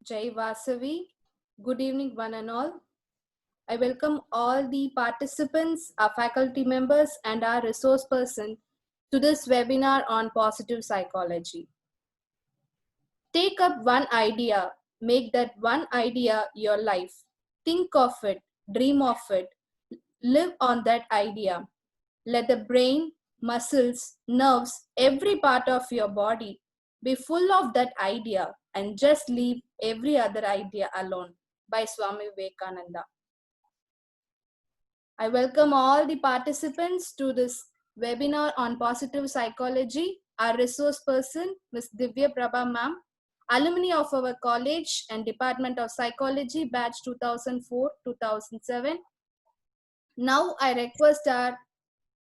Jai Vasavi. Good evening, one and all. I welcome all the participants, our faculty members, and our resource person to this webinar on positive psychology. Take up one idea, make that one idea your life. Think of it, dream of it, live on that idea. Let the brain, muscles, nerves, every part of your body be full of that idea and just leave every other idea alone, by Swami Vivekananda. I welcome all the participants to this webinar on positive psychology. Our resource person, Ms. Divya Prabha ma'am, alumni of our college and Department of Psychology, batch 2004-2007. Now I request our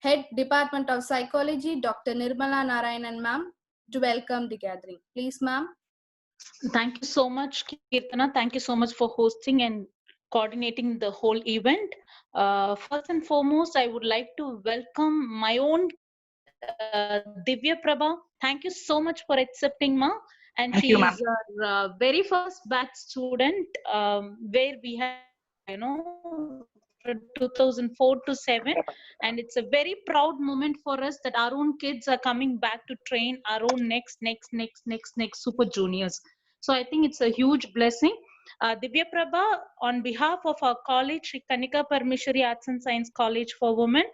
Head Department of Psychology, Dr. Nirmala Narayanan ma'am, to welcome the gathering. Please, ma'am. Thank you so much, Kirtana. Thank you so much for hosting and coordinating the whole event. First and foremost, I would like to welcome my own Divya Prabha. Thank you so much for accepting, ma. And she is our very first batch student, where we have, 2004 to 7, and it's a very proud moment for us that our own kids are coming back to train our own next super juniors. So I think it's a huge blessing. Divya Prabha, on behalf of our college, Sri Kanika Parmeshwari Arts and Science College for Women,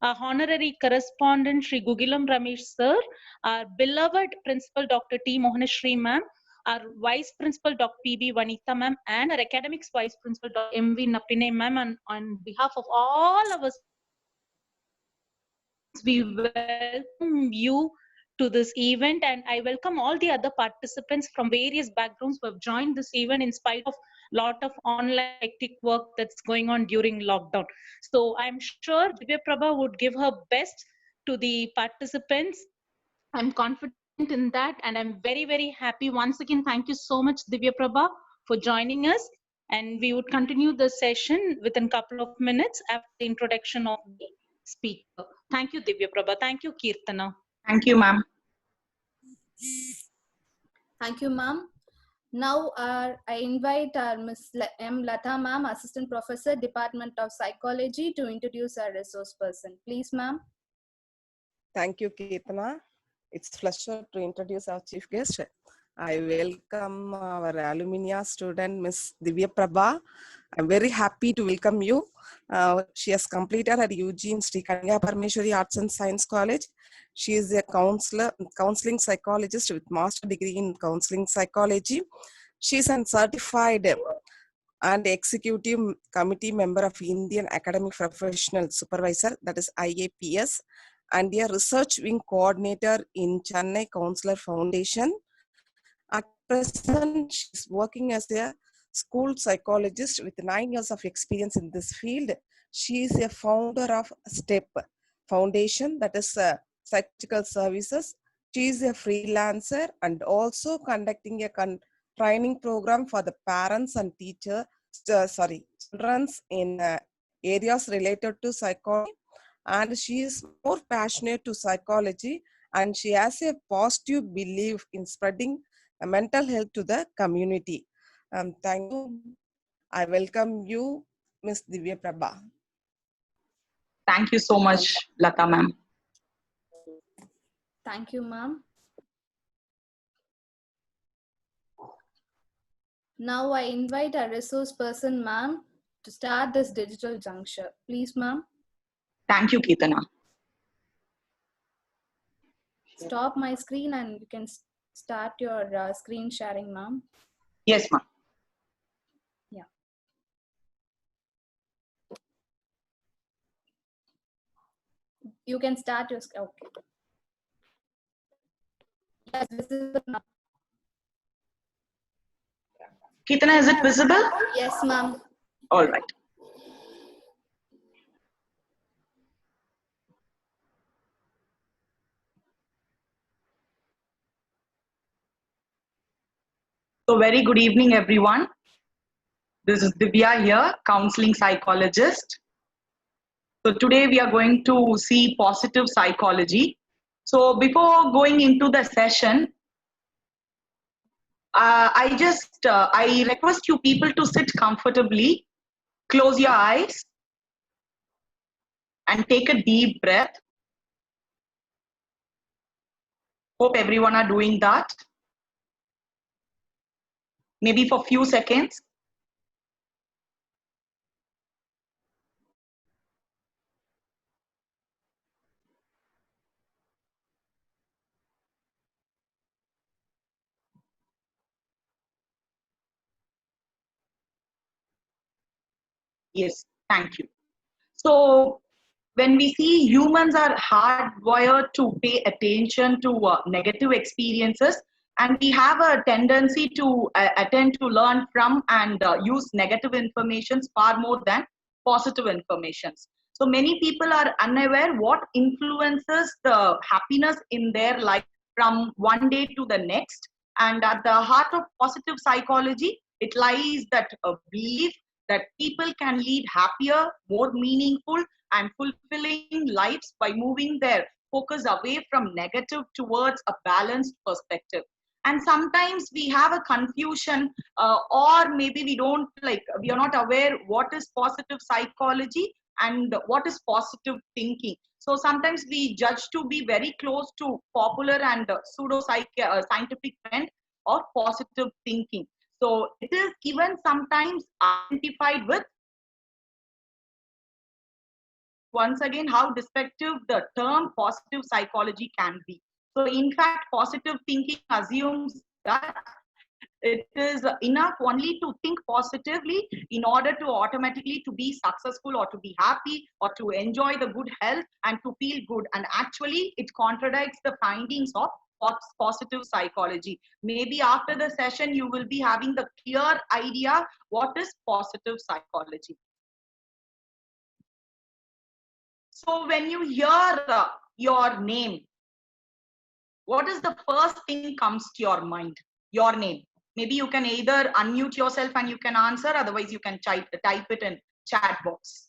our honorary correspondent Sri Gugilam Ramesh sir, our beloved principal Dr. T. Mohanashri ma'am, our vice principal Dr. P.B. Vanitha ma'am, and our academics vice principal Dr. M.V. Napine ma'am, on behalf of all of us, we welcome you to this event, and I welcome all the other participants from various backgrounds who have joined this event in spite of lot of online hectic work that's going on during lockdown. So I'm sure Divya Prabha would give her best to the participants. I'm confident in that, and I'm very, very happy. Once again, thank you so much, Divya Prabha, for joining us. And we would continue the session within a couple of minutes after the introduction of the speaker. Thank you, Divya Prabha. Thank you, Kirtana. Thank you, ma'am. Thank you, ma'am. Now I invite our Ms. M. Lata ma'am, Assistant Professor, Department of Psychology, to introduce our resource person. Please, ma'am. Thank you, Kirtana. It's a pleasure to introduce our chief guest. I welcome our alumni student, Ms. Divya Prabha. I'm very happy to welcome you. She has completed her UG in Sri Kanika Parmeshwari Arts and Science College. She is a counseling psychologist with master degree in counseling psychology. She is a certified and executive committee member of Indian Academic Professional Supervisor, that is IAPS, and a research wing coordinator in Chennai Counselor Foundation. At present, she's working as a school psychologist with 9 years of experience in this field. She is a founder of STEP Foundation, that is Psychological Services. She is a freelancer and also conducting a training program for the parents and children in areas related to psychology. And she is more passionate to psychology, and she has a positive belief in spreading mental health to the community. Thank you. I welcome you, Ms. Divya Prabha. Thank you so much, Lata ma'am. Thank you, ma'am. Now I invite our resource person, ma'am, to start this digital juncture. Please, ma'am. Thank you, Kirtana. Stop my screen and you can start your screen sharing, ma'am. Yes, ma'am. Yeah. You can start your screen. Okay. Yes, visible now. Kirtana, is it visible? Yes, ma'am. All right. So very good evening, everyone. This is Divya here, counseling psychologist. So today we are going to see positive psychology. So before going into the session, I request you people to sit comfortably, close your eyes, and take a deep breath. Hope everyone are doing that. Maybe for a few seconds. Yes, thank you. So when we see humans are hardwired to pay attention to negative experiences, and we have a tendency to attend to learn from and use negative informations far more than positive informations. So many people are unaware what influences the happiness in their life from one day to the next. And at the heart of positive psychology, it lies that belief that people can lead happier, more meaningful, and fulfilling lives by moving their focus away from negative towards a balanced perspective. And sometimes we have a confusion, or maybe we are not aware what is positive psychology and what is positive thinking. So sometimes we judge to be very close to popular and pseudo scientific trend of positive thinking. So it is even sometimes identified with, once again, how destructive the term positive psychology can be. So in fact, positive thinking assumes that it is enough only to think positively in order to automatically to be successful or to be happy or to enjoy the good health and to feel good. And actually it contradicts the findings of positive psychology. Maybe after the session you will be having the clear idea what is positive psychology. So when you hear your name, what is the first thing comes to your mind? Your name. Maybe you can either unmute yourself and you can answer, otherwise you can type it in chat box.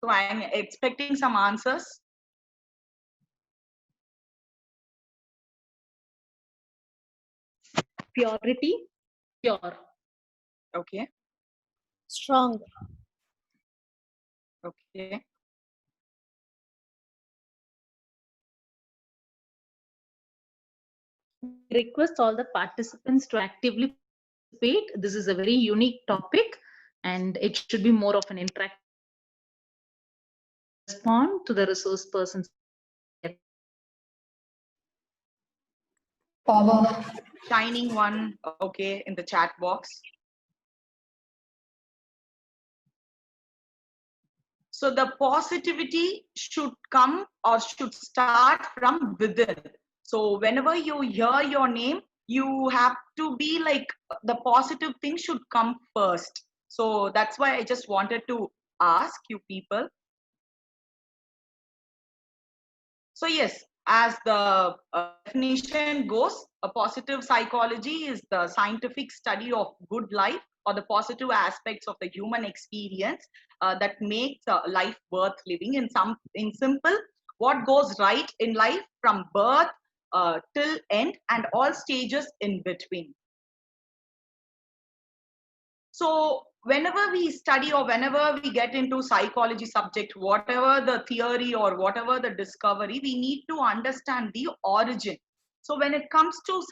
So I am expecting some answers. Purity, pure. Okay. Strong. Okay. Request all the participants to actively participate. This is a very unique topic and it should be more of an interactive respond to the resource persons. Power. Shining one, okay, in the chat box. So the positivity should come or should start from within. So whenever you hear your name, you have to be like the positive thing should come first. So that's why I just wanted to ask you people. So yes, as the definition goes, a positive psychology is the scientific study of good life or the positive aspects of the human experience that makes life worth living. In simple, what goes right in life from birth till end and all stages in between. So whenever we study or whenever we get into psychology subject, whatever the theory or whatever the discovery, we need to understand the origin. So when it comes to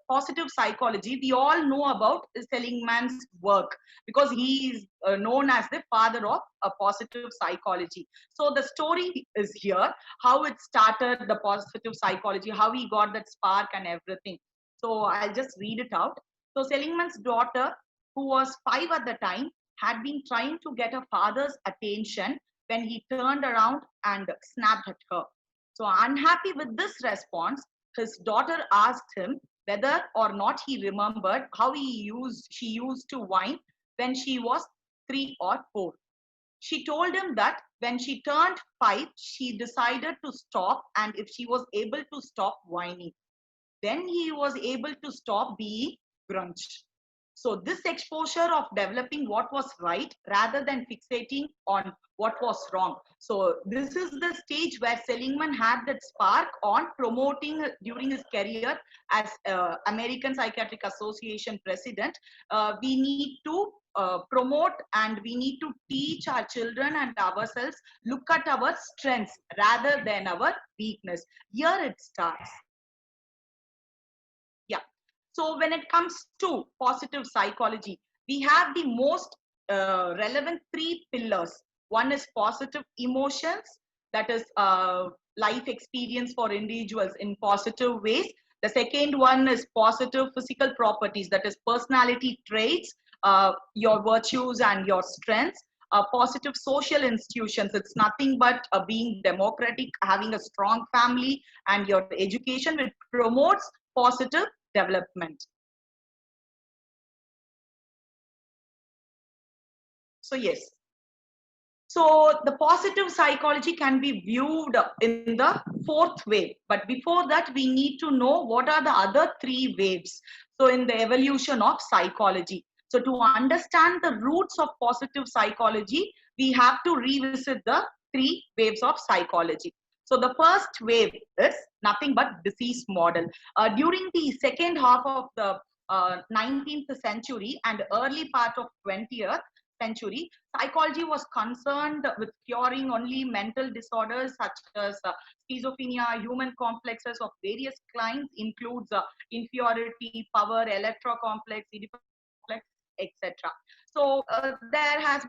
positive psychology, we all know about Seligman's work because he is known as the father of positive psychology. So the story is here, how it started, the positive psychology, how he got that spark and everything. So I'll just read it out. So Seligman's daughter, who was 5 at the time, had been trying to get her father's attention when he turned around and snapped at her. So, unhappy with this response, his daughter asked him whether or not he remembered how she used to whine when she was 3 or 4. She told him that when she turned 5, she decided to stop, and if she was able to stop whining. then he was able to stop being grunge. So this exposure of developing what was right rather than fixating on what was wrong. So this is the stage where Seligman had that spark on promoting during his career as American Psychiatric Association president. We need to promote and we need to teach our children and ourselves, look at our strengths rather than our weakness. Here it starts. Yeah. So when it comes to positive psychology, we have the most relevant three pillars. One is positive emotions, that is life experience for individuals in positive ways. The second one is positive physical properties, that is personality traits, your virtues and your strengths. Positive social institutions, it's nothing but being democratic, having a strong family, and your education, which promotes positive development. So yes, so the positive psychology can be viewed in the fourth wave, but before that we need to know what are the other three waves. So in the evolution of psychology, so to understand the roots of positive psychology, we have to revisit the three waves of psychology. So the first wave is nothing but disease model. During the second half of the 19th century and early part of 20th century, psychology was concerned with curing only mental disorders such as schizophrenia, human complexes of various kinds, includes inferiority, power, electrocomplex, Oedipus complex, etc. So there has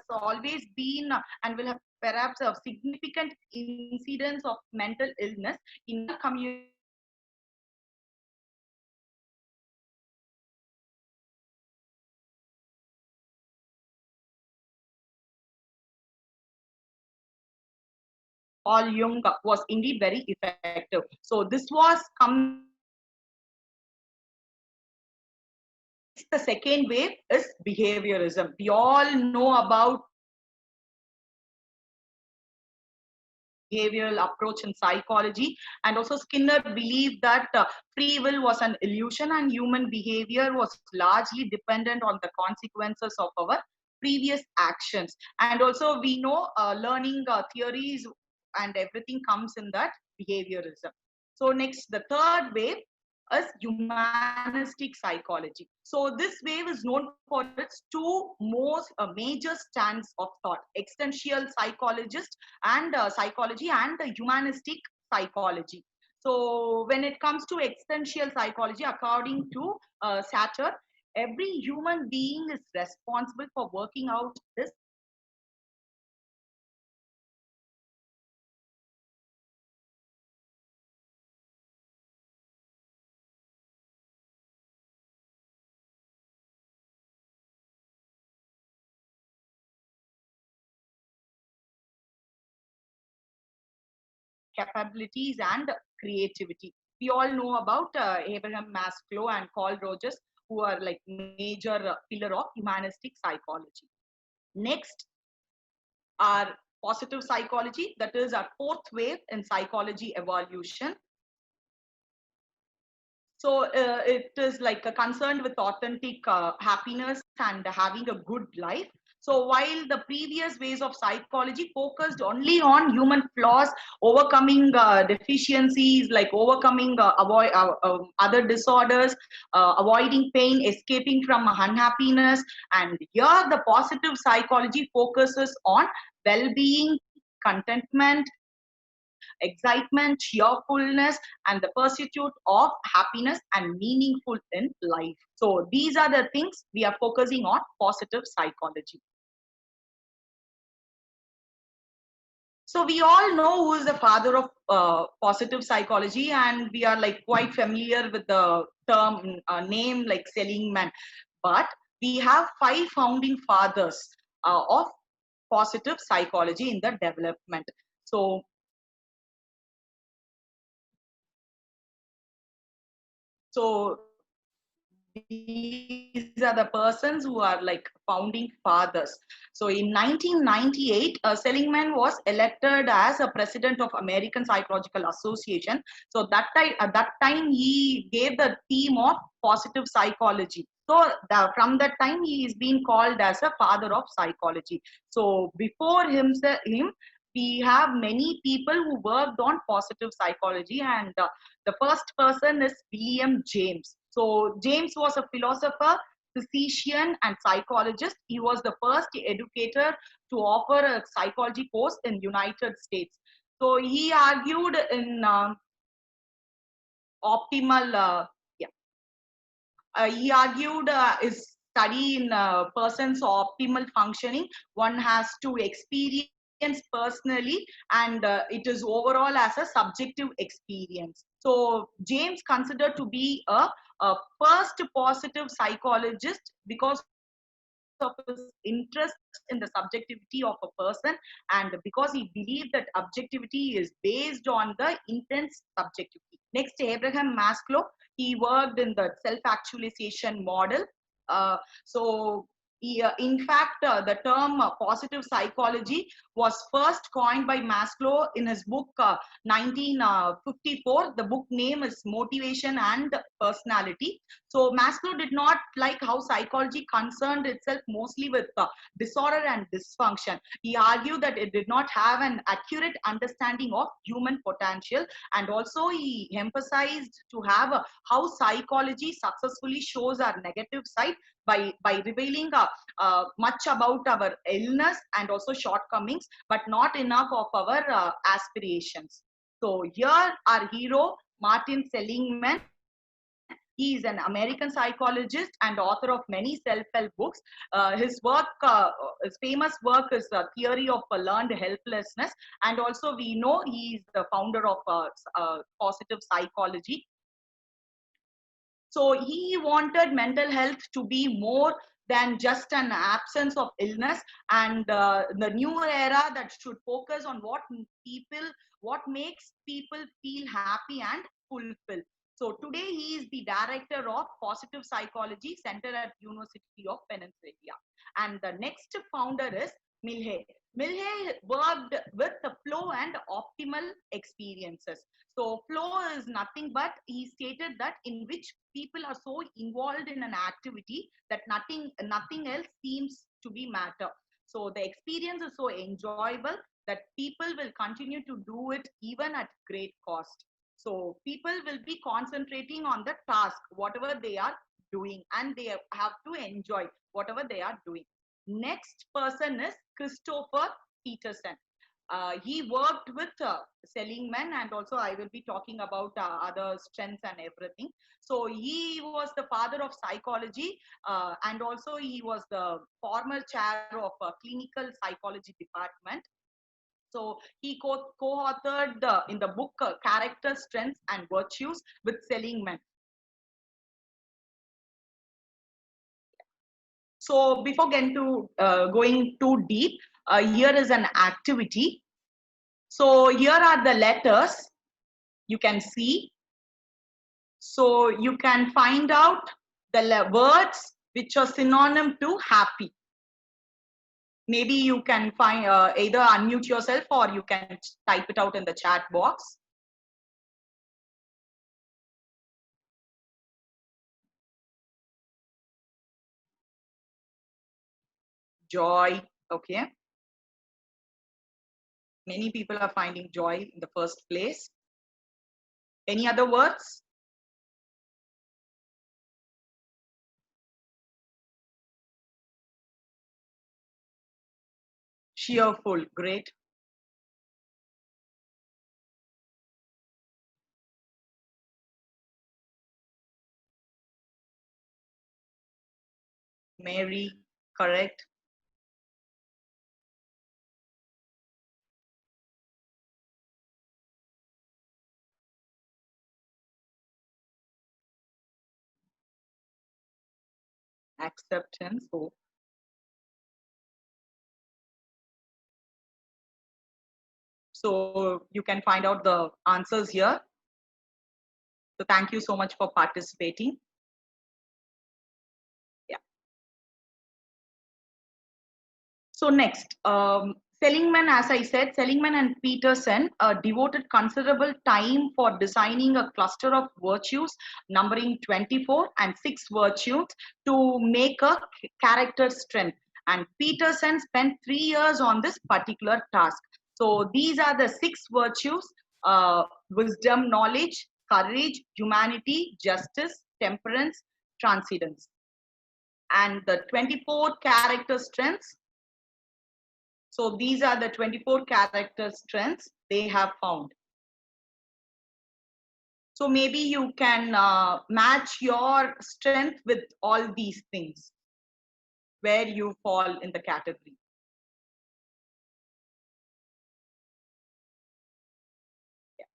always been and will have perhaps a significant incidence of mental illness in the community. All Jung was indeed very effective. So this was the second wave is behaviorism. We all know about behavioral approach in psychology, and also Skinner believed that free will was an illusion and human behavior was largely dependent on the consequences of our previous actions. And also we know learning theories and everything comes in that behaviorism. So next, the third wave is humanistic psychology. So this wave is known for its two most major strands of thought: existential psychologist and psychology, and the humanistic psychology. So when it comes to existential psychology, according to Satter, every human being is responsible for working out his capabilities and creativity. We all know about Abraham Maslow and Carl Rogers, who are like major pillar of humanistic psychology. Next, our positive psychology, that is our fourth wave in psychology evolution. So it is like concerned with authentic happiness and having a good life. So while the previous ways of psychology focused only on human flaws, overcoming deficiencies, like overcoming other disorders, avoiding pain, escaping from unhappiness, and here the positive psychology focuses on well-being, contentment, excitement, cheerfulness, and the pursuit of happiness and meaningful in life. So these are the things we are focusing on positive psychology. So we all know who is the father of positive psychology, and we are like quite familiar with the term name like Seligman. But we have 5 founding fathers of positive psychology in the development. So these are the persons who are like founding fathers. So in 1998, Seligman was elected as a president of American Psychological Association. So at that time, he gave the theme of positive psychology. So from that time, he is being called as a father of psychology. So before him, we have many people who worked on positive psychology, and the first person is William James. So James was a philosopher, physician, and psychologist. He was the first educator to offer a psychology course in United States. So he argued in optimal, he argued is study in person's optimal functioning. One has to experience personally, and it is overall as a subjective experience. So James considered to be a first positive psychologist because of his interest in the subjectivity of a person, and because he believed that objectivity is based on the intense subjectivity. Next, Abraham Maslow, he worked in the self-actualization model. So in fact, the term positive psychology was first coined by Maslow in his book 1954. The book name is Motivation and Personality. So Maslow did not like how psychology concerned itself mostly with disorder and dysfunction. He argued that it did not have an accurate understanding of human potential, and also he emphasized to have how psychology successfully shows our negative side by revealing much about our illness and also shortcomings, but not enough of our aspirations. So here our hero, Martin Seligman, he is an American psychologist and author of many self-help books. His famous work is Theory of Learned Helplessness, and also we know he is the founder of positive psychology. So he wanted mental health to be more than just an absence of illness, and the new era that should focus on what makes people feel happy and fulfilled. So today he is the director of Positive Psychology Center at University of Pennsylvania. And the next founder is Milhe. Milhe worked with the flow and optimal experiences. So flow is nothing but, he stated that in which people are so involved in an activity that nothing else seems to be matter. So the experience is so enjoyable that people will continue to do it even at great cost. So people will be concentrating on the task, whatever they are doing, and they have to enjoy whatever they are doing. Next person is Christopher Peterson. He worked with Seligman, and also I will be talking about other strengths and everything. So he was the father of psychology, and also he was the former chair of clinical psychology department. So he co-authored in the book Character, Strengths and Virtues with Seligman. So before getting to going too deep, here is an activity. So here are the letters you can see. So you can find out the words which are synonym to happy. Maybe you can find either unmute yourself or you can type it out in the chat box. Joy, okay. Many people are finding joy in the first place. Any other words? Cheerful, great. Mary, correct. Acceptance, hope. So you can find out the answers here. So thank you so much for participating. So next, Seligman, as I said, Seligman and Peterson devoted considerable time for designing a cluster of virtues numbering 24 and 6 virtues to make a character strength. And Peterson spent 3 years on this particular task. So these are the 6 virtues: wisdom, knowledge, courage, humanity, justice, temperance, transcendence. And the 24 character strengths. So these are the 24 character strengths they have found. So maybe you can match your strength with all these things, where you fall in the category. Yeah.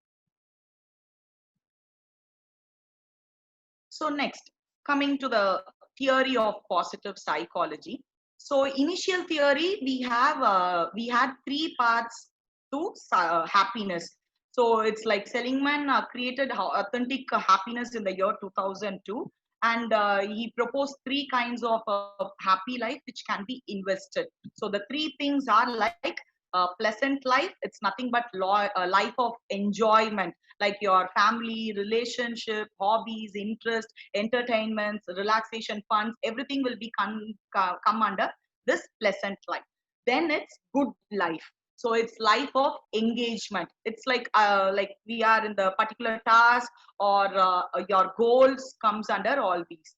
So next, coming to the theory of positive psychology. So initial theory, we had 3 parts to happiness. So it's like Seligman created authentic happiness in the year 2002, and he proposed 3 kinds of happy life which can be invested. So the 3 things are like pleasant life. It's nothing but a life of enjoyment, like your family, relationship, hobbies, interest, entertainments, relaxation funds, everything will be come under this pleasant life. Then it's good life. So it's life of engagement. It's like we are in the particular task, or your goals comes under all these.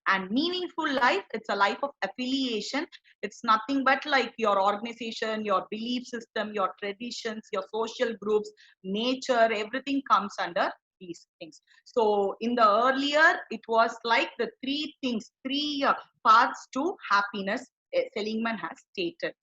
And meaningful life, it's a life of affiliation. It's nothing but like your organization, your belief system, your traditions, your social groups, nature, everything comes under these things. So in the earlier, it was like the 3 things, 3 paths to happiness Seligman has stated.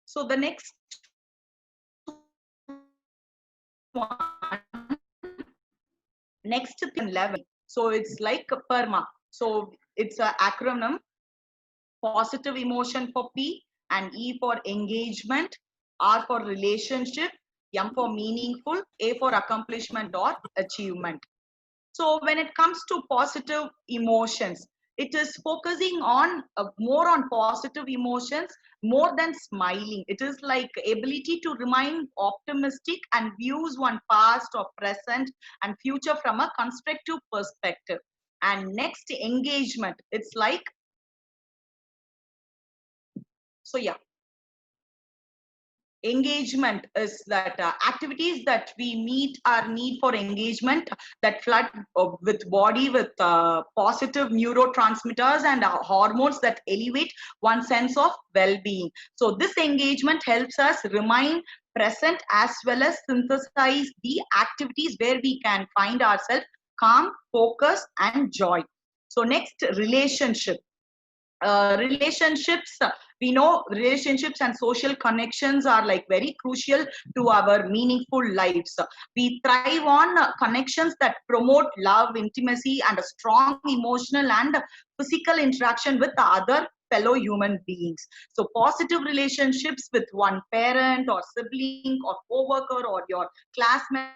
So the next one, next thing, level. So it's like a PERMA. So it's an acronym: positive emotion for P, and E for engagement, R for relationship, M for meaningful, A for accomplishment or achievement. So when it comes to positive emotions, it is focusing on more on positive emotions more than smiling. It is like ability to remain optimistic and views one past or present and future from a constructive perspective. And next, engagement. It's like, so yeah, engagement is that activities that we meet our need for engagement, that flood with body with positive neurotransmitters and hormones that elevate one sense of well-being. So this engagement helps us remain present as well as synthesize the activities where we can find ourselves calm, focus and joy. So next, relationship. Relationships, we know relationships and social connections are like very crucial to our meaningful lives. We thrive on connections that promote love, intimacy and a strong emotional and physical interaction with the other fellow human beings. So positive relationships with one parent or sibling or co-worker or your classmate,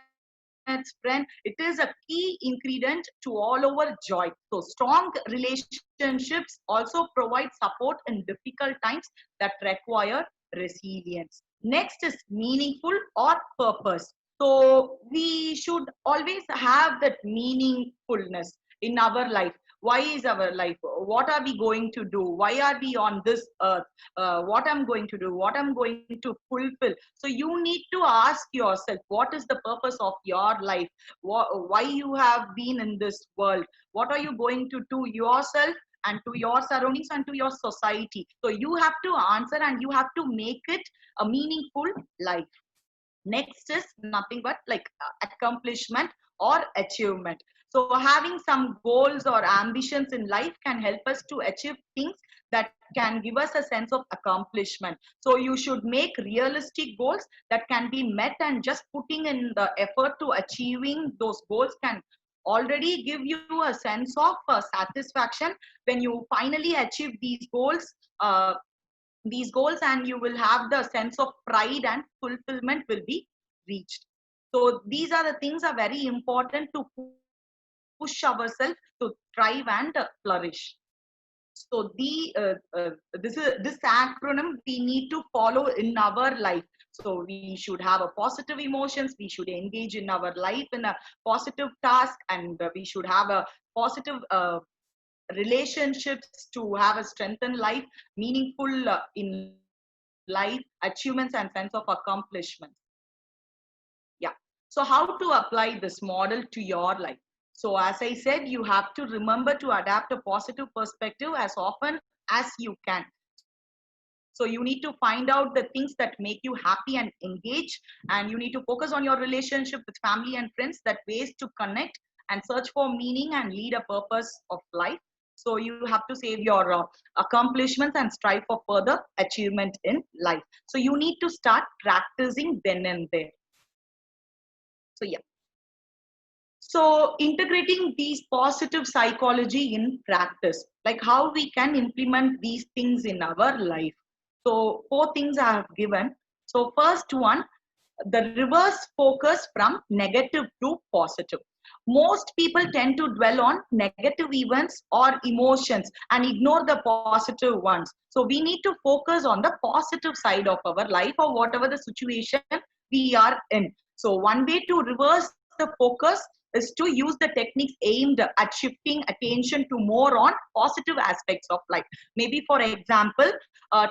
friend, it is a key ingredient to all our joy. So strong relationships also provide support in difficult times that require resilience. Next is meaningful or purpose. So we should always have that meaningfulness in our life. Why is our life? What are we going to do? Why are we on this earth? What I'm going to do? What I'm going to fulfill? So you need to ask yourself, what is the purpose of your life? Why you have been in this world? What are you going to do yourself and to your surroundings and to your society? So you have to answer and you have to make it a meaningful life. Next is nothing but like accomplishment or achievement. So having some goals or ambitions in life can help us to achieve things that can give us a sense of accomplishment. So you should make realistic goals that can be met, and just putting in the effort to achieving those goals can already give you a sense of satisfaction when you finally achieve these goals, and you will have the sense of pride and fulfillment will be reached. So these are the things are very important to push ourselves to thrive and flourish. So this acronym we need to follow in our life. So we should have a positive emotions. We should engage in our life in a positive task, and we should have a positive relationships to have a strengthened life, meaningful in life, achievements and sense of accomplishment. Yeah. So how to apply this model to your life? So as I said, you have to remember to adapt a positive perspective as often as you can. So you need to find out the things that make you happy and engage, and you need to focus on your relationship with family and friends, that ways to connect and search for meaning and lead a purpose of life. So you have to save your accomplishments and strive for further achievement in life. So you need to start practicing then and there. So yeah. So integrating these positive psychology in practice, like how we can implement these things in our life. So 4 things I have given. So first one, the reverse focus from negative to positive. Most people tend to dwell on negative events or emotions and ignore the positive ones. So we need to focus on the positive side of our life or whatever the situation we are in. So one way to reverse the focus is to use the techniques aimed at shifting attention to more on positive aspects of life. Maybe for example,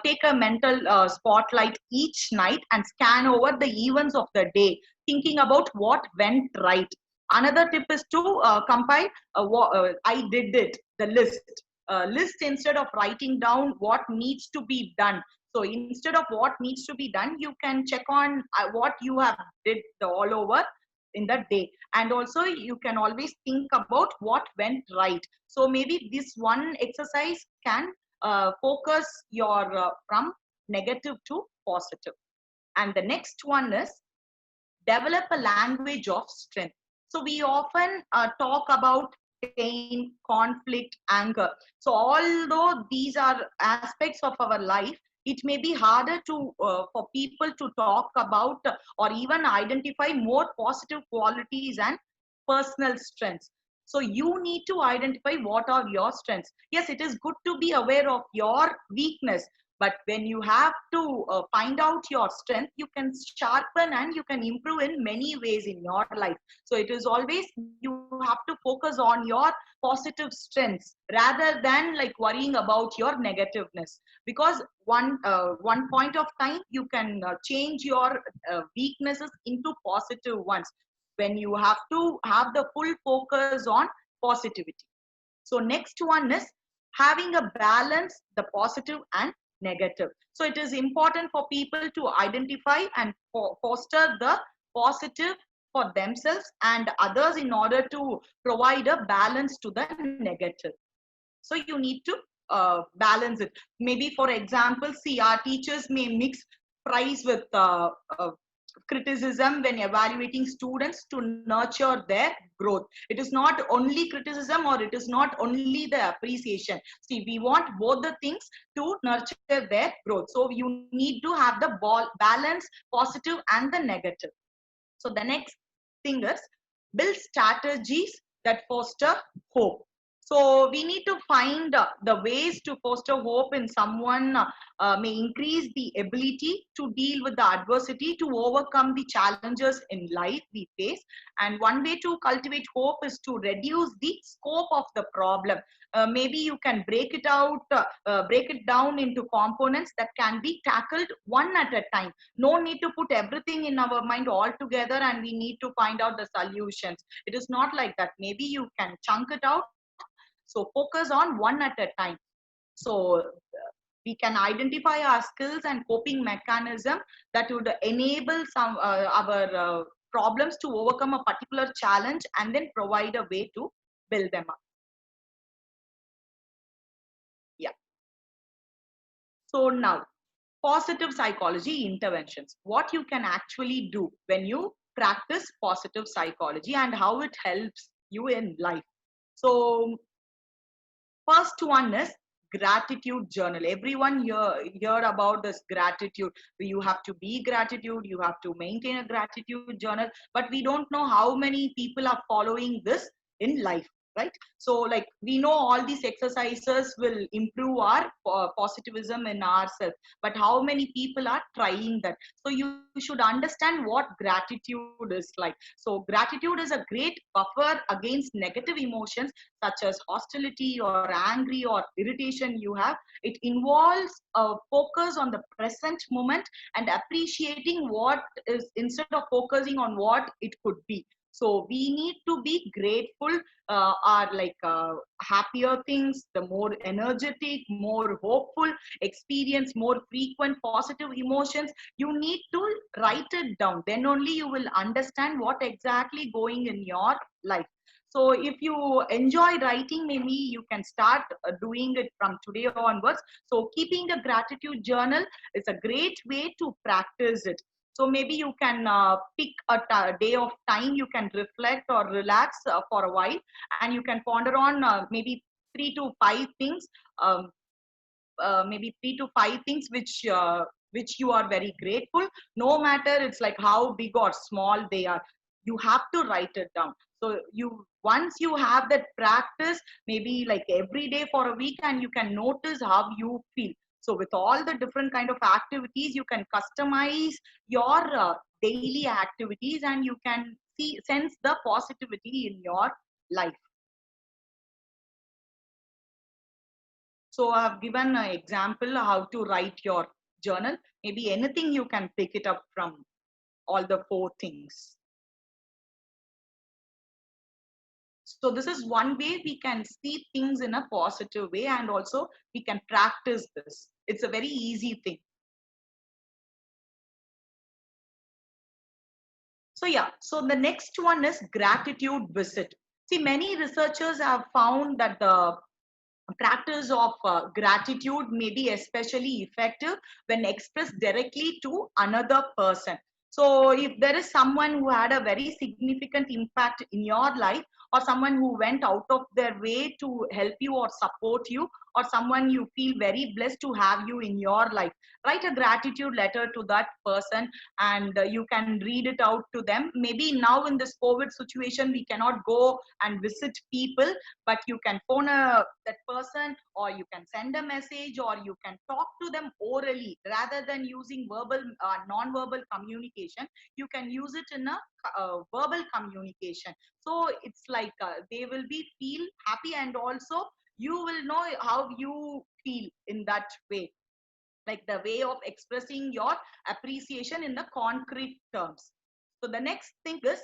take a mental spotlight each night and scan over the events of the day, thinking about what went right. Another tip is to compile I did it, the list instead of writing down what needs to be done. So instead of what needs to be done, you can check on what you have did all over in the day. And also you can always think about what went right. So maybe this one exercise can focus your from negative to positive. And the next one is develop a language of strength. So we often talk about pain, conflict, anger. So although these are aspects of our life, it may be harder to for people to talk about or even identify more positive qualities and personal strengths. So you need to identify what are your strengths. Yes, it is good to be aware of your weakness, but when you have to find out your strength, you can sharpen and you can improve in many ways in your life. So it is always you have to focus on your positive strengths rather than like worrying about your negativeness, because one point of time you can change your weaknesses into positive ones when you have to have the full focus on positivity. So next one is having a balance, the positive and negative. So it is important for people to identify and foster the positive for themselves and others in order to provide a balance to the negative. So you need to balance it. Maybe for example, see, our teachers may mix praise with criticism when evaluating students to nurture their growth. It is not only criticism or it is not only the appreciation. See, we want both the things to nurture their growth. So you need to have the balance, positive and the negative. So the next thing is build strategies that foster hope. So we need to find the ways to foster hope in someone may increase the ability to deal with the adversity, to overcome the challenges in life we face. And one way to cultivate hope is to reduce the scope of the problem. Maybe you can break it down into components that can be tackled one at a time. No need to put everything in our mind all together and we need to find out the solutions. It is not like that. Maybe you can chunk it out. So focus on one at a time. So we can identify our skills and coping mechanism that would enable some our problems to overcome a particular challenge and then provide a way to build them up. Yeah. So now, positive psychology interventions. What you can actually do when you practice positive psychology and how it helps you in life. So first one is gratitude journal. Everyone hear about this gratitude. You have to be gratitude, you have to maintain a gratitude journal, but we don't know how many people are following this in life, right? So like we know all these exercises will improve our positivism in ourselves, but how many people are trying that? So you should understand what gratitude is like. So gratitude is a great buffer against negative emotions such as hostility or angry or irritation you have. It involves a focus on the present moment and appreciating what is instead of focusing on what it could be. So we need to be grateful, are like happier things, the more energetic, more hopeful, experience more frequent positive emotions. You need to write it down. Then only you will understand what exactly going in your life. So if you enjoy writing, maybe you can start doing it from today onwards. So keeping a gratitude journal is a great way to practice it. So maybe you can pick a day of time, you can reflect or relax for a while, and you can ponder on maybe 3 to 5 things, um, maybe 3 to 5 things which you are very grateful. No matter it's like how big or small they are, you have to write it down. So you once you have that practice, maybe like every day for a week, and you can notice how you feel. So with all the different kind of activities, you can customize your daily activities, and you can sense the positivity in your life. So I've given an example how to write your journal. Maybe anything you can pick it up from all the 4 things. So this is one way we can see things in a positive way, and also we can practice this. It's a very easy thing. So yeah, so the next one is gratitude visit. See, many researchers have found that the practice of gratitude may be especially effective when expressed directly to another person. So if there is someone who had a very significant impact in your life, or someone who went out of their way to help you or support you, or someone you feel very blessed to have you in your life, write a gratitude letter to that person, and you can read it out to them. Maybe now in this COVID situation we cannot go and visit people, but you can phone that person, or you can send a message, or you can talk to them orally rather than using verbal non-verbal communication. You can use it in a verbal communication. So it's like they will be feel happy, and also you will know how you feel in that way, like the way of expressing your appreciation in the concrete terms. So the next thing is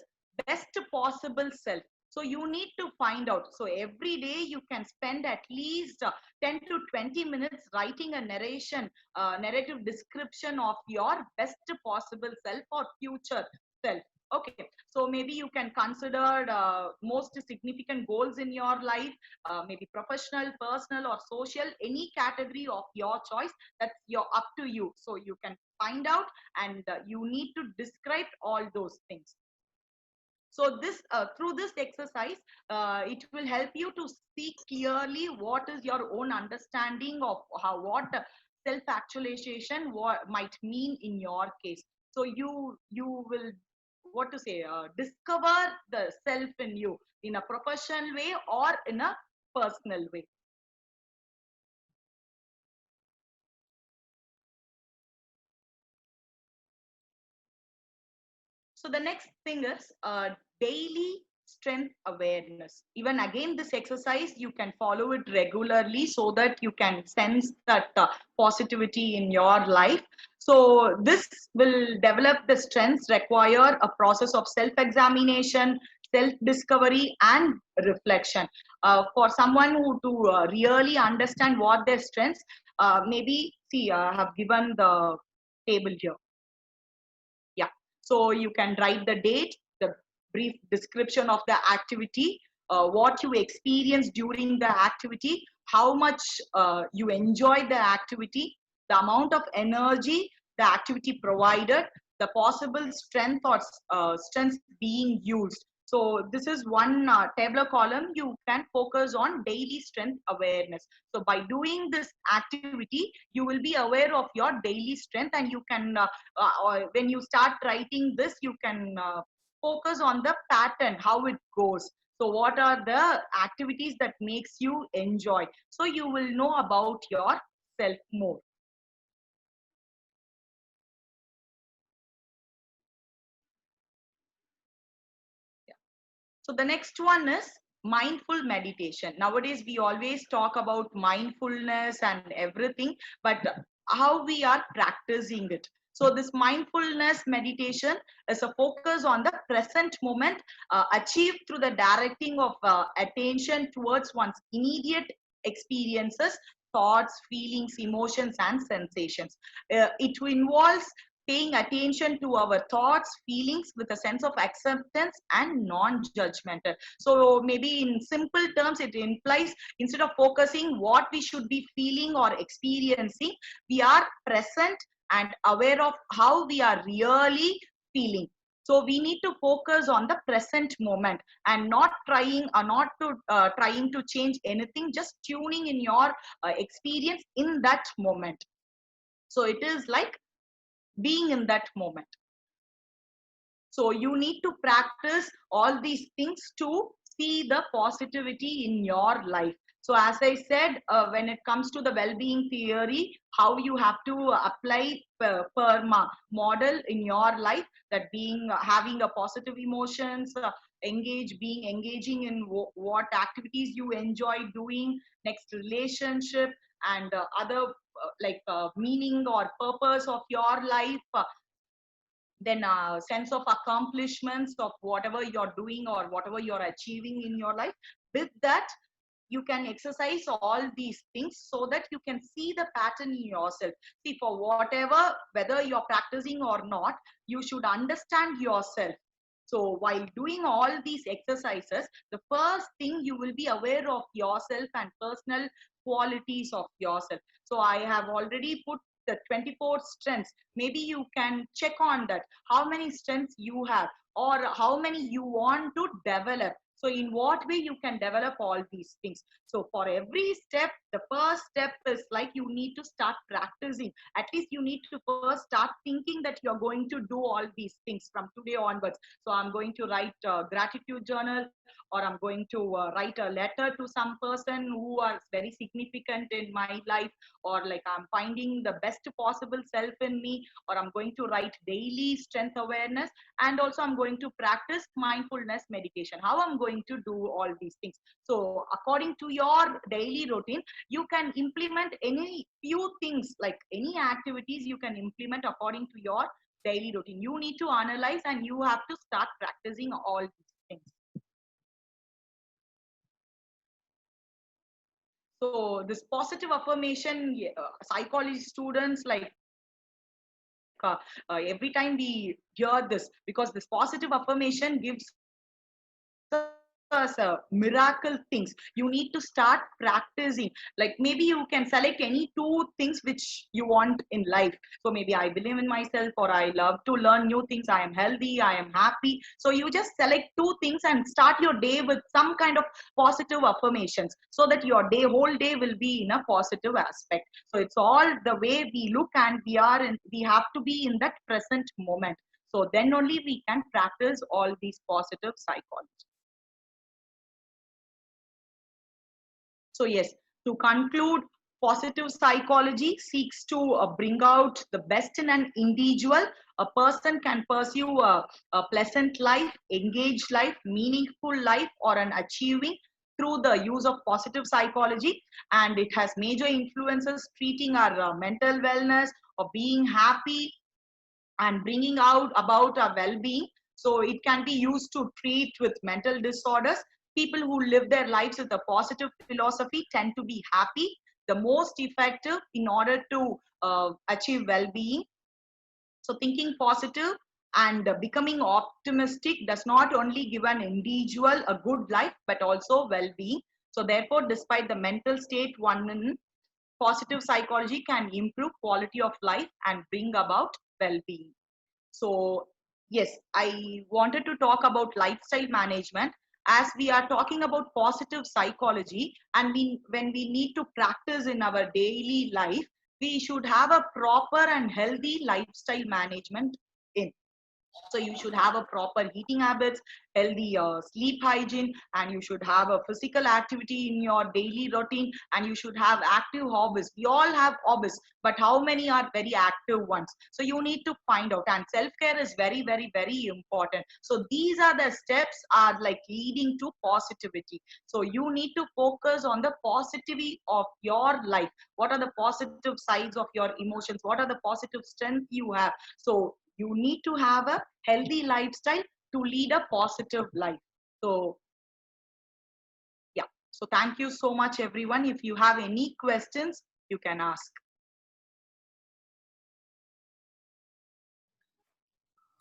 best possible self. So you need to find out. So every day you can spend at least 10 to 20 minutes writing a narrative description of your best possible self or future self. Okay, so maybe you can consider most significant goals in your life, maybe professional, personal, or social, any category of your choice. That's up to you. So you can find out, and you need to describe all those things. So this through this exercise, it will help you to see clearly what is your own understanding of what self-actualization might mean in your case. So you will, what to say, discover the self in you in a professional way or in a personal way. So the next thing is daily strength awareness. Even again, this exercise, you can follow it regularly so that you can sense that positivity in your life. So this will develop the strengths, require a process of self-examination, self-discovery, and reflection. For someone who to really understand what their strengths, maybe see, I have given the table here. So you can write the date, the brief description of the activity, what you experienced during the activity, how much you enjoyed the activity, the amount of energy the activity provided, the possible strength or strengths being used. So this is one tabular column. You can focus on daily strength awareness. So by doing this activity, you will be aware of your daily strength, and you can, when you start writing this, you can focus on the pattern, how it goes. So what are the activities that makes you enjoy? So you will know about yourself more. So the next one is mindful meditation. Nowadays, we always talk about mindfulness and everything, but how we are practicing it. So this mindfulness meditation is a focus on the present moment, achieved through the directing of attention towards one's immediate experiences, thoughts, feelings, emotions, and sensations. It involves paying attention to our thoughts, feelings with a sense of acceptance and non-judgmental. So maybe in simple terms, it implies instead of focusing what we should be feeling or experiencing, we are present and aware of how we are really feeling. So we need to focus on the present moment and not trying to change anything, just tuning in your experience in that moment. So it is like being in that moment. So you need to practice all these things to see the positivity in your life. So as I said, when it comes to the well-being theory, how you have to apply PERMA model in your life, that being having a positive emotions, engaging in what activities you enjoy doing, next relationship, and other meaning or purpose of your life, then a sense of accomplishments of whatever you're doing or whatever you're achieving in your life. With that, you can exercise all these things so that you can see the pattern in yourself. See, for whatever, whether you're practicing or not, you should understand yourself. So while doing all these exercises, the first thing you will be aware of yourself and personal qualities of yourself. So I have already put the 24 strengths. Maybe you can check on that, how many strengths you have or how many you want to develop. So in what way you can develop all these things. So for every step, the first step is like you need to start practicing. At least you need to first start thinking that you're going to do all these things from today onwards. So I'm going to write a gratitude journal, or I'm going to write a letter to some person who are very significant in my life, or like I'm finding the best possible self in me, or I'm going to write daily strength awareness, and also I'm going to practice mindfulness meditation. How I'm going to do all these things. So according to your daily routine, you can implement any few things, like any activities you can implement according to your daily routine. You need to analyze and you have to start practicing all these things. So this positive affirmation, psychology students, like every time we hear this, because this positive affirmation gives us miracle things. You need to start practicing. Like maybe you can select any two things which you want in life. So maybe I believe in myself, or I love to learn new things, I am healthy, I am happy. So you just select two things and start your day with some kind of positive affirmations, so that your whole day will be in a positive aspect. So it's all the way we look, and we have to be in that present moment. So then only we can practice all these positive psychology. So yes, to conclude, positive psychology seeks to bring out the best in an individual. A person can pursue a pleasant life, engaged life, meaningful life, or an achieving through the use of positive psychology. And it has major influences treating our mental wellness, or being happy, and bringing out about our well-being. So it can be used to treat with mental disorders. People who live their lives with a positive philosophy tend to be happy, the most effective in order to achieve well-being. So thinking positive and becoming optimistic does not only give an individual a good life, but also well-being. So therefore, despite the mental state one in, positive psychology can improve quality of life and bring about well-being. So yes, I wanted to talk about lifestyle management as we are talking about positive psychology, and when we need to practice in our daily life, we should have a proper and healthy lifestyle management in. So you should have a proper eating habits, healthy sleep hygiene, and you should have a physical activity in your daily routine, and you should have active hobbies. We all have hobbies, but how many are very active ones? So you need to find out, and self-care is very, very, very important. So these are the steps are like leading to positivity. So you need to focus on the positivity of your life. What are the positive sides of your emotions? What are the positive strength you have? So you need to have a healthy lifestyle to lead a positive life. So yeah, so thank you so much everyone. If you have any questions, you can ask.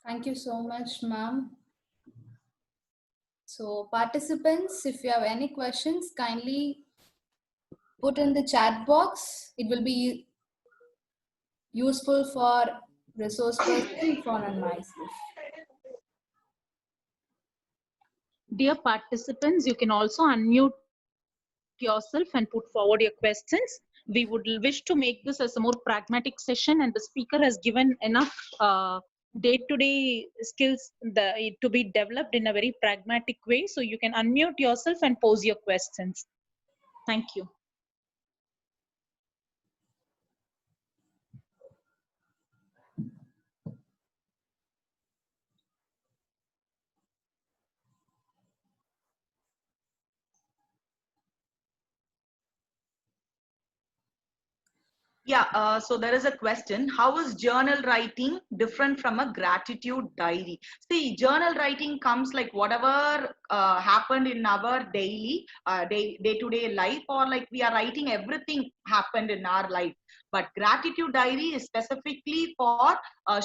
Thank you so much, ma'am. So participants, if you have any questions, kindly put in the chat box. It will be useful for resource person, Fawn and myself. Dear participants, you can also unmute yourself and put forward your questions. We would wish to make this as a more pragmatic session, and the speaker has given enough day-to-day skills to be developed in a very pragmatic way. So you can unmute yourself and pose your questions. Thank you. Yeah, so there is a question. How is journal writing different from a gratitude diary? See, journal writing comes like whatever happened in our daily, day-to-day life, or like we are writing everything happened in our life. But gratitude diary is specifically for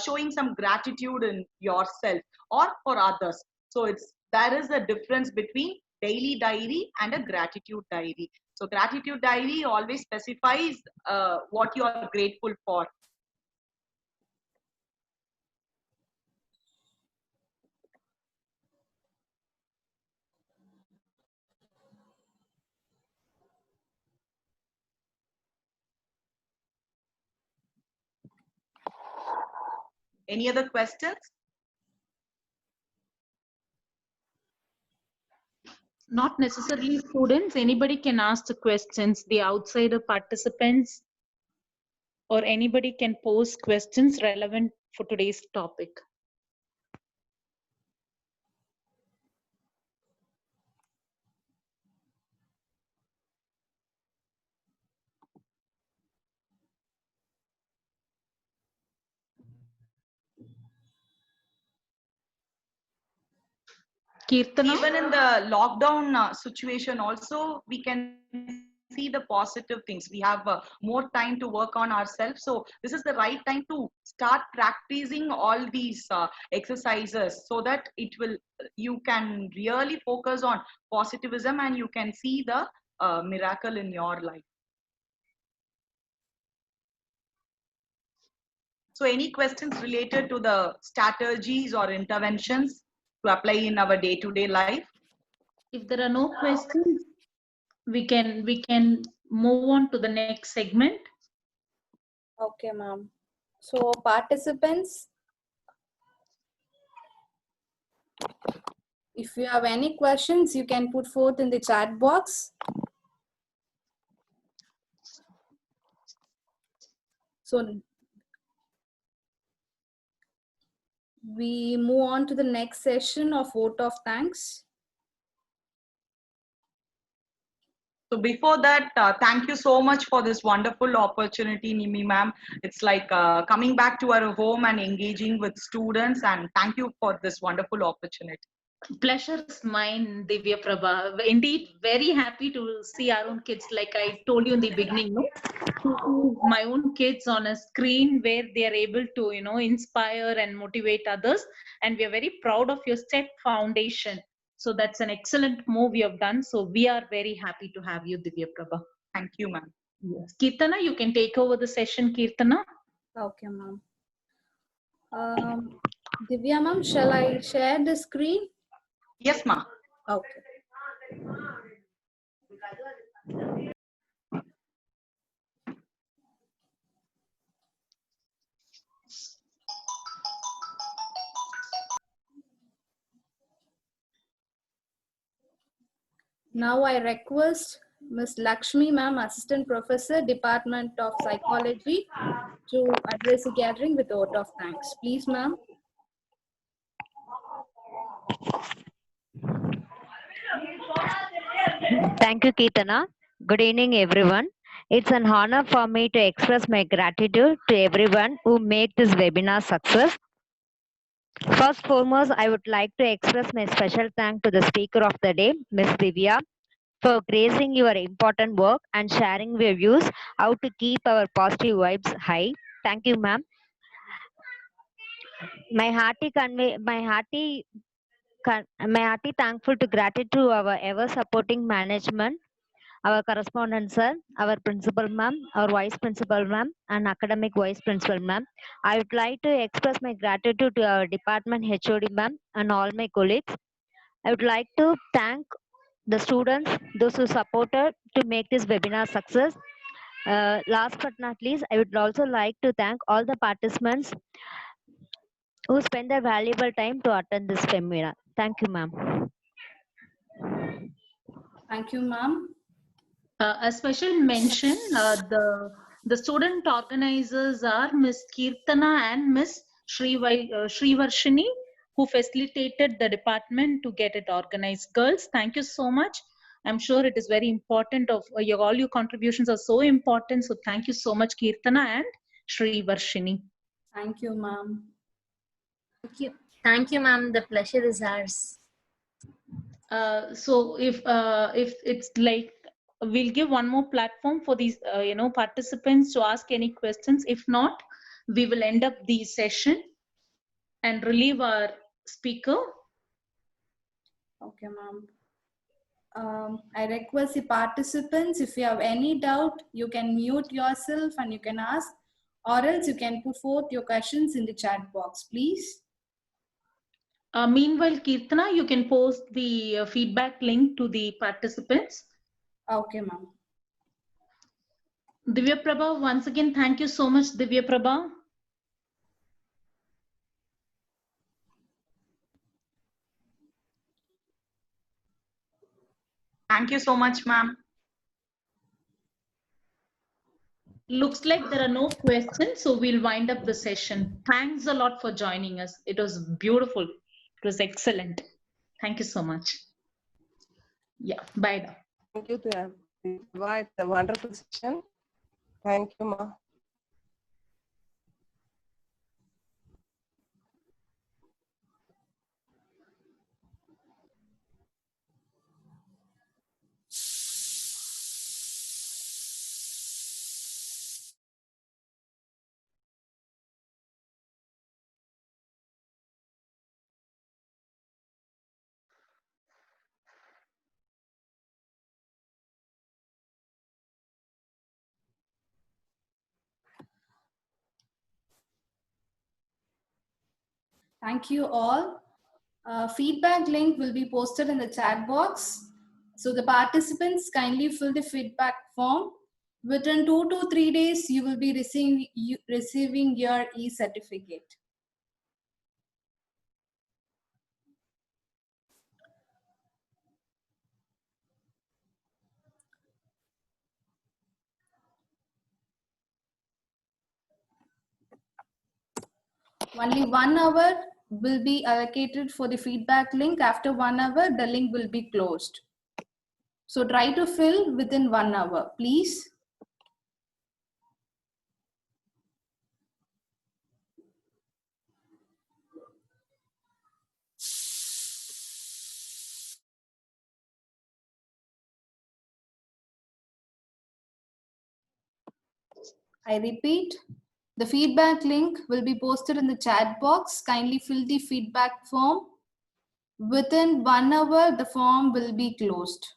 showing some gratitude in yourself or for others. So there is a difference between daily diary and a gratitude diary. So gratitude diary always specifies what you are grateful for. Any other questions? Not necessarily students, anybody can ask the questions, the outsider participants, or anybody can pose questions relevant for today's topic. Kirtana? Even in the lockdown situation also, we can see the positive things. We have more time to work on ourselves. So this is the right time to start practicing all these exercises so that you can really focus on positivism and you can see the miracle in your life. So any questions related to the strategies or interventions to apply in our day-to-day life? If there are no questions, we can move on to the next segment. Okay, ma'am. So participants, if you have any questions, you can put forth in the chat box. So we move on to the next session of vote of thanks. So before that, thank you so much for this wonderful opportunity, Nimi ma'am. It's like coming back to our home and engaging with students, and thank you for this wonderful opportunity. Pleasure is mine, Divya Prabha. Indeed, very happy to see our own kids. Like I told you in the beginning, no, to see my own kids on a screen where they are able to, inspire and motivate others. And we are very proud of your STEP Foundation. So that's an excellent move you have done. So we are very happy to have you, Divya Prabha. Thank you, ma'am. Yes. Kirtana, you can take over the session, Kirtana. Okay, ma'am. Divya ma'am, shall I share the screen? Yes, ma. Okay. Now I request Ms. Lakshmi ma'am, Assistant Professor, Department of Psychology, to address the gathering with a vote of thanks. Please, ma'am. Thank you, Keetana. Good evening, everyone. It's an honor for me to express my gratitude to everyone who made this webinar success. First foremost, I would like to express my special thanks to the speaker of the day, Ms. Divya, for gracing your important work and sharing your views how to keep our positive vibes high. Thank you, ma'am. My hearty thankful to gratitude to our ever supporting management, our correspondent sir, our principal ma'am, our vice principal ma'am, and academic vice principal ma'am. I would like to express my gratitude to our department HOD ma'am and all my colleagues. I would like to thank the students, those who supported to make this webinar success. Last but not least, I would also like to thank all the participants who spent their valuable time to attend this webinar. Thank you, ma'am. Thank you, ma'am. A special mention, the student organizers are Miss Kirtana and Miss Srivarshini, who facilitated the department to get it organized. Girls, thank you so much. I'm sure it is very important. All your contributions are so important. So thank you so much, Kirtana and Srivarshini. Thank you, ma'am. Thank you, ma'am. The pleasure is ours. So if it's like, we'll give one more platform for these participants to ask any questions. If not, we will end up the session and relieve our speaker. Okay, ma'am. I request the participants, if you have any doubt, you can mute yourself and you can ask, or else you can put forth your questions in the chat box, please. Meanwhile, Kirtana, you can post the feedback link to the participants. Okay, ma'am. Divya Prabha, once again, thank you so much, Divya Prabha. Thank you so much, ma'am. Looks like there are no questions, so we'll wind up the session. Thanks a lot for joining us. It was beautiful. It was excellent. Thank you so much. Yeah, bye now. Thank you, Divya. It's a wonderful session. Thank you, ma. Thank you all. Feedback link will be posted in the chat box. So the participants kindly fill the feedback form. Within 2 to 3 days, you will be receiving your e-certificate. Only 1 hour will be allocated for the feedback link. After 1 hour, the link will be closed. So try to fill within 1 hour, please. I repeat, the feedback link will be posted in the chat box. Kindly fill the feedback form. Within 1 hour, the form will be closed.